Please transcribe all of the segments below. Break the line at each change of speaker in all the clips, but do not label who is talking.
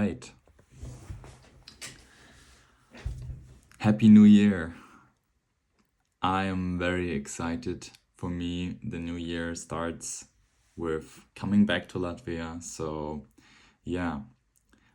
right. Happy New Year. I am very excited. For me, the new year starts with coming back to Latvia. So, yeah,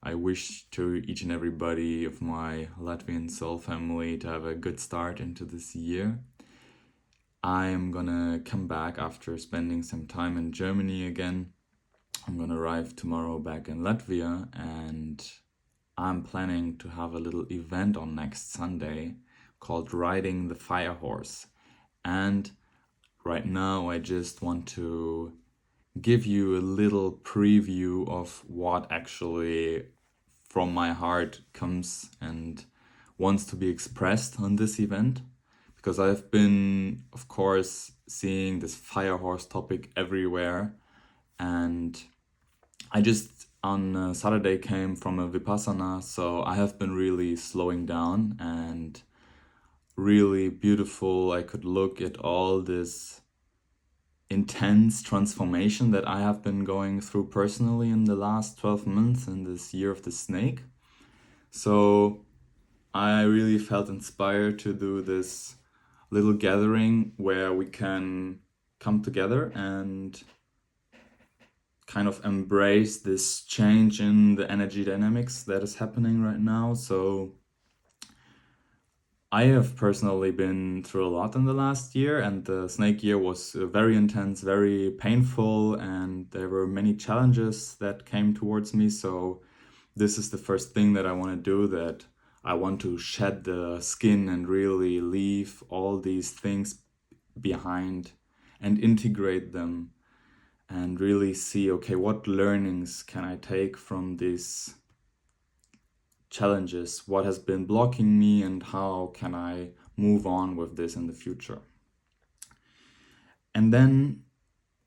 I wish to each and everybody of my Latvian soul family to have a good start into this year. I am gonna come back after spending some time in Germany again. I'm gonna arrive tomorrow back in Latvia, and I'm planning to have a little event on next Sunday called Riding the Fire Horse. And right now, I just want to give you a little preview of what actually from my heart comes and wants to be expressed on this event. Because I've been, of course, seeing this fire horse topic everywhere, and I just on Saturday came from a Vipassana, so I have been really slowing down and really beautiful. I could look at all this intense transformation that I have been going through personally in the last 12 months in this year of the snake. So I really felt inspired to do this little gathering where we can come together and kind of embrace this change in the energy dynamics that is happening right now. So I have personally been through a lot in the last year, and the snake year was very intense, very painful, and there were many challenges that came towards me. So this is the first thing that I want to do, that I want to shed the skin and really leave all these things behind and integrate them and really see, okay, what learnings can I take from these challenges? What has been blocking me, and how can I move on with this in the future? And then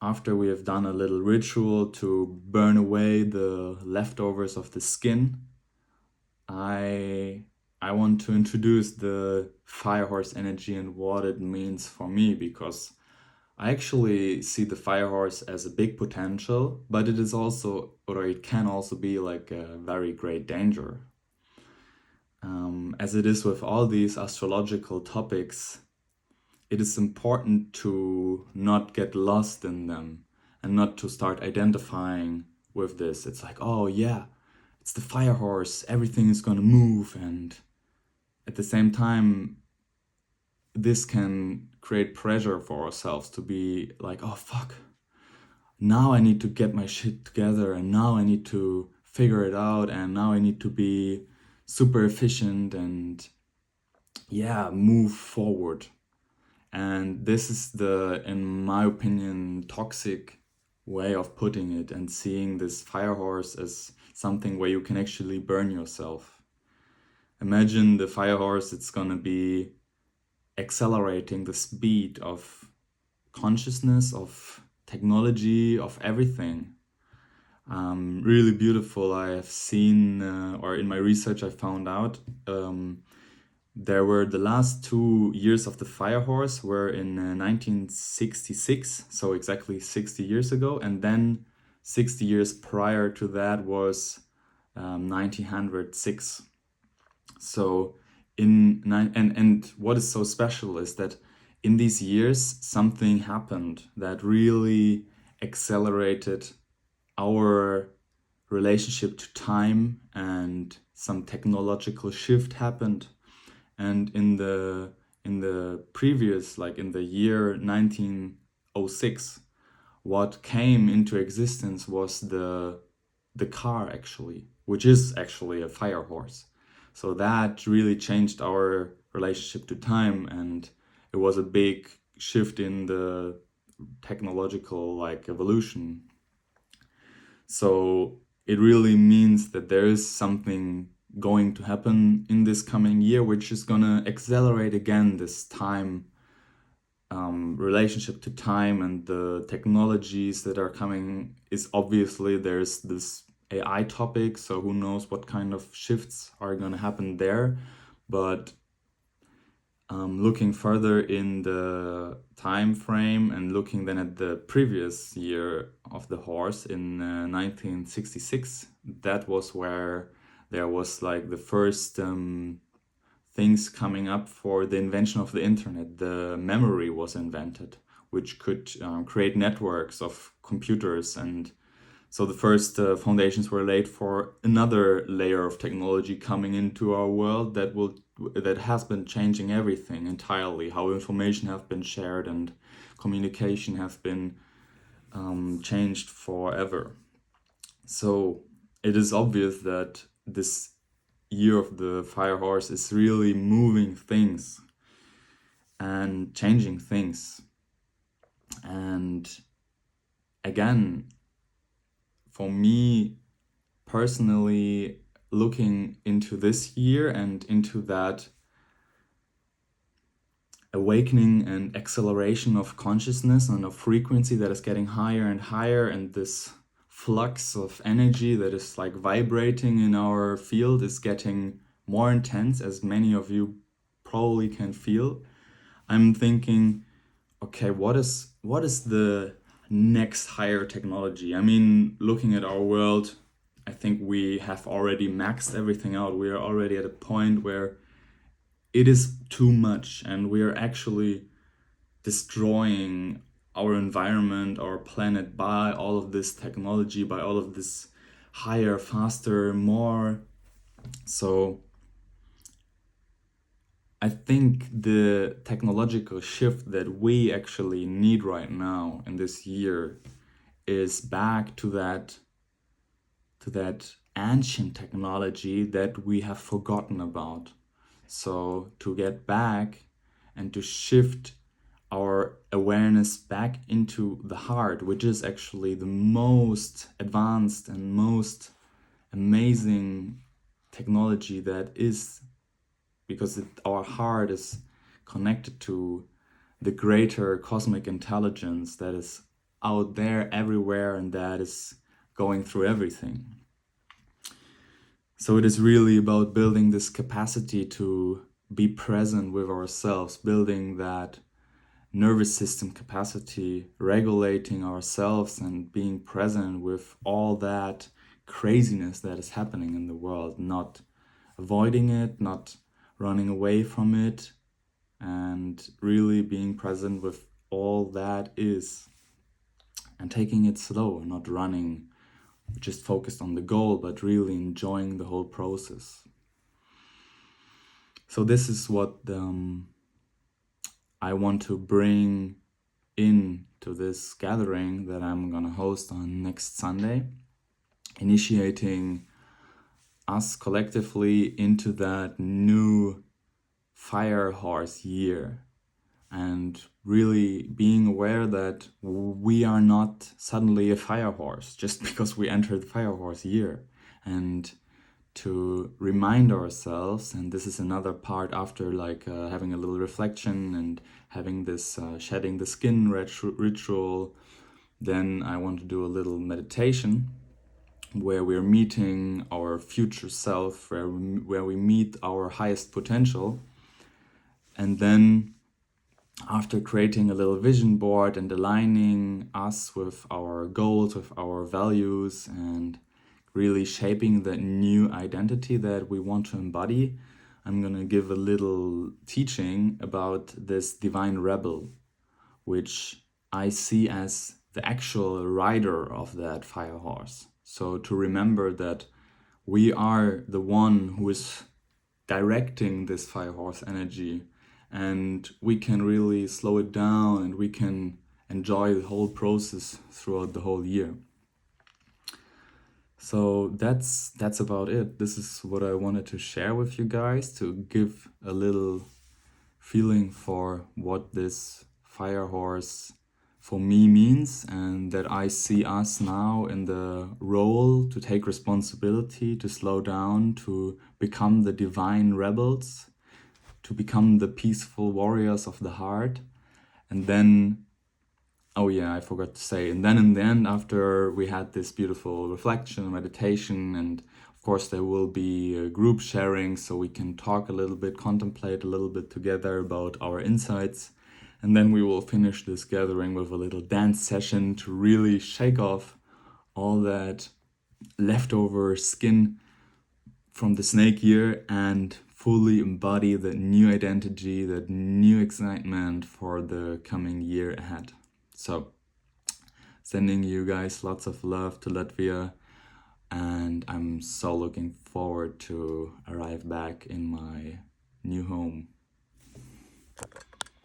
after we have done a little ritual to burn away the leftovers of the skin, I want to introduce the fire horse energy and what it means for me, because I actually see the fire horse as a big potential, but it is also, or it can also be like a very great danger. As it is with all these astrological topics, it is important to not get lost in them and not to start identifying with this. It's like, oh yeah, it's the fire horse, everything is gonna move, and at the same time, this can create pressure for ourselves to be like, oh fuck, now I need to get my shit together, and now I need to figure it out, and now I need to be super efficient and yeah, move forward. And this is the, in my opinion, toxic way of putting it, and seeing this fire horse as something where you can actually burn yourself. Imagine the fire horse, it's gonna be accelerating the speed of consciousness, of technology, of everything. Really beautiful. I have seen, or in my research, I found out there were the last 2 years of the fire horse were in 1966, so exactly 60 years ago, and then 60 years prior to that was 1906. So and what is so special is that in these years something happened that really accelerated our relationship to time, and some technological shift happened. And in the previous, like in the year 1906, what came into existence was the car, actually, which is actually a fire horse. So that really changed our relationship to time, and it was a big shift in the technological like evolution. So it really means that there is something going to happen in this coming year, which is gonna accelerate again this time, relationship to time, and the technologies that are coming. Is obviously there's this AI topic, so who knows what kind of shifts are gonna happen there. But looking further in the time frame and looking then at the previous year of the horse in 1966, that was where there was like the first things coming up for the invention of the internet. The memory was invented, which could create networks of computers, and so the first foundations were laid for another layer of technology coming into our world that has been changing everything entirely. How information have been shared and communication have been changed forever. So it is obvious that this year of the fire horse is really moving things and changing things. And again, for me personally, looking into this year and into that awakening and acceleration of consciousness and of frequency that is getting higher and higher, and this flux of energy that is like vibrating in our field is getting more intense, as many of you probably can feel. I'm thinking, okay, what is the next higher technology? I mean, looking at our world, I think we have already maxed everything out. We are already at a point where it is too much, and we are actually destroying our environment, our planet, by all of this technology, by all of this higher, faster, more. So I think the technological shift that we actually need right now in this year is back to that ancient technology that we have forgotten about. So to get back and to shift our awareness back into the heart, which is actually the most advanced and most amazing technology that is, because our heart is connected to the greater cosmic intelligence that is out there everywhere and that is going through everything. So it is really about building this capacity to be present with ourselves, building that nervous system capacity, regulating ourselves and being present with all that craziness that is happening in the world, not avoiding it, not running away from it, and really being present with all that is, and taking it slow, not running just focused on the goal, but really enjoying the whole process. So this is what I want to bring in to this gathering that I'm gonna host on next Sunday, initiating us collectively into that new fire horse year, and really being aware that we are not suddenly a fire horse just because we entered the fire horse year, and to remind ourselves, and this is another part after having a little reflection and having this shedding the skin ritual, then I want to do a little meditation where we're meeting our future self, where we meet our highest potential. And then after creating a little vision board and aligning us with our goals, with our values, and really shaping the new identity that we want to embody, I'm gonna give a little teaching about this divine rebel, which I see as the actual rider of that fire horse. So to remember that we are the one who is directing this fire horse energy, and we can really slow it down and we can enjoy the whole process throughout the whole year. So that's about it. This is what I wanted to share with you guys, to give a little feeling for what this fire horse for me means, and that I see us now in the role to take responsibility, to slow down, to become the divine rebels, to become the peaceful warriors of the heart. And then, oh yeah, I forgot to say, and then in the end, after we had this beautiful reflection, meditation, and of course, there will be a group sharing so we can talk a little bit, contemplate a little bit together about our insights. And then we will finish this gathering with a little dance session to really shake off all that leftover skin from the snake year and fully embody that new identity, that new excitement for the coming year ahead. So, sending you guys lots of love to Latvia, and I'm so looking forward to arrive back in my new home.